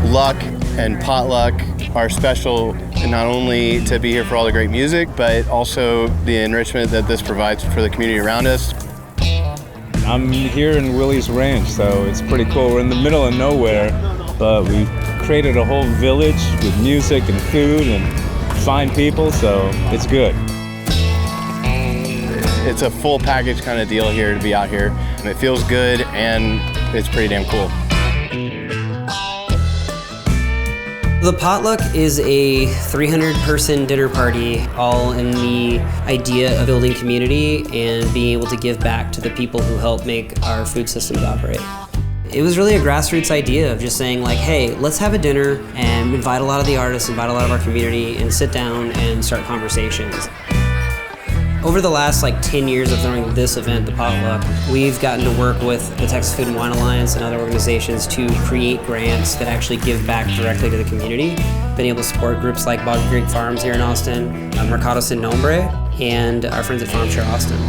Luck and Potluck are special not only to be here for all the great music, but also the enrichment that this provides for the community around us. I'm here in Willie's Ranch, so it's pretty cool. We're in the middle of nowhere, but we created a whole village with music and food and fine people, so it's good. It's a full package kind of deal here to be out here, and it feels good and it's pretty damn cool. The Potluck is a 300-person dinner party, all in the idea of building community and being able to give back to the people who help make our food systems operate. It was really a grassroots idea of just saying like, hey, let's have a dinner and invite a lot of the artists, invite a lot of our community, and sit down and start conversations. Over the last 10 years of throwing this event, the Potluck, we've gotten to work with the Texas Food and Wine Alliance and other organizations to create grants that actually give back directly to the community. Been able to support groups like Boggy Creek Farms here in Austin, Mercado Sin Nombre, and our friends at Farm Share Austin.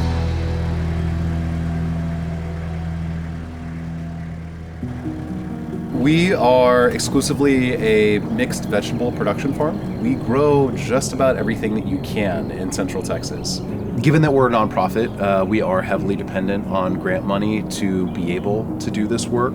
We are exclusively a mixed vegetable production farm. We grow just about everything that you can in Central Texas. Given that we're a nonprofit, we are heavily dependent on grant money to be able to do this work.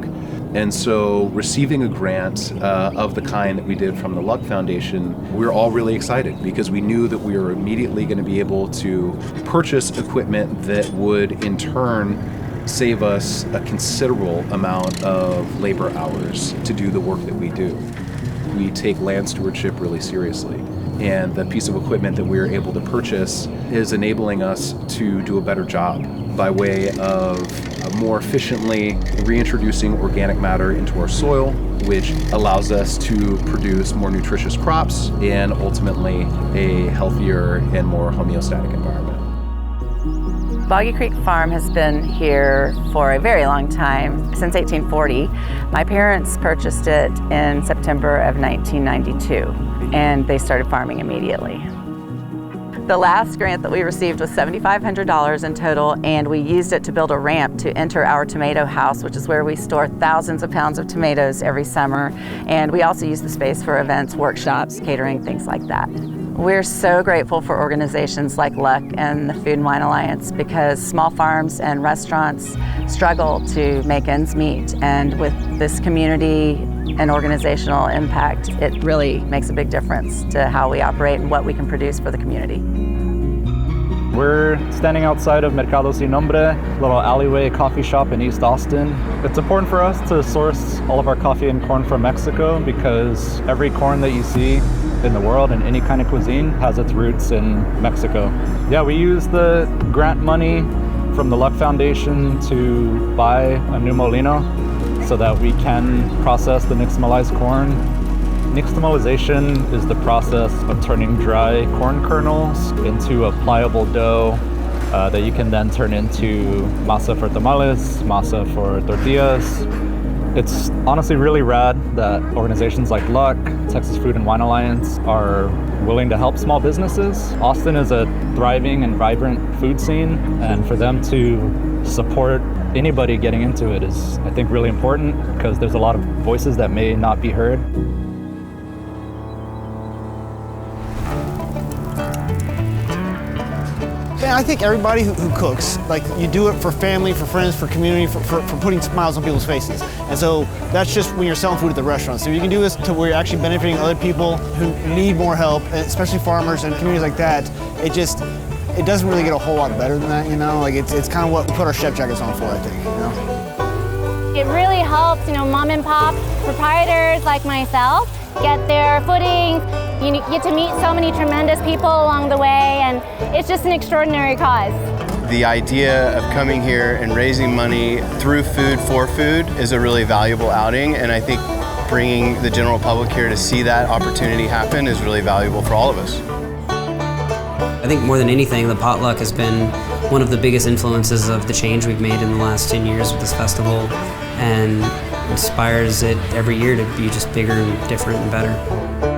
And so receiving a grant of the kind that we did from the Luck Foundation, we were all really excited because we knew that we were immediately going to be able to purchase equipment that would in turn save us a considerable amount of labor hours to do the work that we do. We take land stewardship really seriously, and the piece of equipment that we're able to purchase is enabling us to do a better job by way of more efficiently reintroducing organic matter into our soil, which allows us to produce more nutritious crops and ultimately a healthier and more homeostatic environment. Boggy Creek Farm has been here for a very long time, since 1840. My parents purchased it in September of 1992, and they started farming immediately. The last grant that we received was $7,500 in total, and we used it to build a ramp to enter our tomato house, which is where we store thousands of pounds of tomatoes every summer. And we also use the space for events, workshops, catering, things like that. We're so grateful for organizations like Luck and the Food and Wine Alliance because small farms and restaurants struggle to make ends meet. And with this community and organizational impact, it really makes a big difference to how we operate and what we can produce for the community. We're standing outside of Mercado Sin Nombre, a little alleyway coffee shop in East Austin. It's important for us to source all of our coffee and corn from Mexico because every corn that you see in the world in any kind of cuisine has its roots in Mexico. Yeah, we use the grant money from the Luck Foundation to buy a new molino so that we can process the nixtamalized corn. Nixtamalization is the process of turning dry corn kernels into a pliable dough that you can then turn into masa for tamales, masa for tortillas. It's honestly really rad that organizations like Luck, Texas Food and Wine Alliance are willing to help small businesses. Austin is a thriving and vibrant food scene, and for them to support anybody getting into it is, I think, really important because there's a lot of voices that may not be heard. I think everybody who cooks, you do it for family, for friends, for community, for putting smiles on people's faces. And so that's just when you're selling food at the restaurant. So you can do this to where you're actually benefiting other people who need more help, especially farmers and communities like that. It doesn't really get a whole lot better than that, It's kind of what we put our chef jackets on for, I think, It really helps, mom and pop proprietors like myself get their footing. You get to meet so many tremendous people along the way, and it's just an extraordinary cause. The idea of coming here and raising money through food for food is a really valuable outing, and I think bringing the general public here to see that opportunity happen is really valuable for all of us. I think more than anything, the Potluck has been one of the biggest influences of the change we've made in the last 10 years with this festival, and inspires it every year to be just bigger and different and better.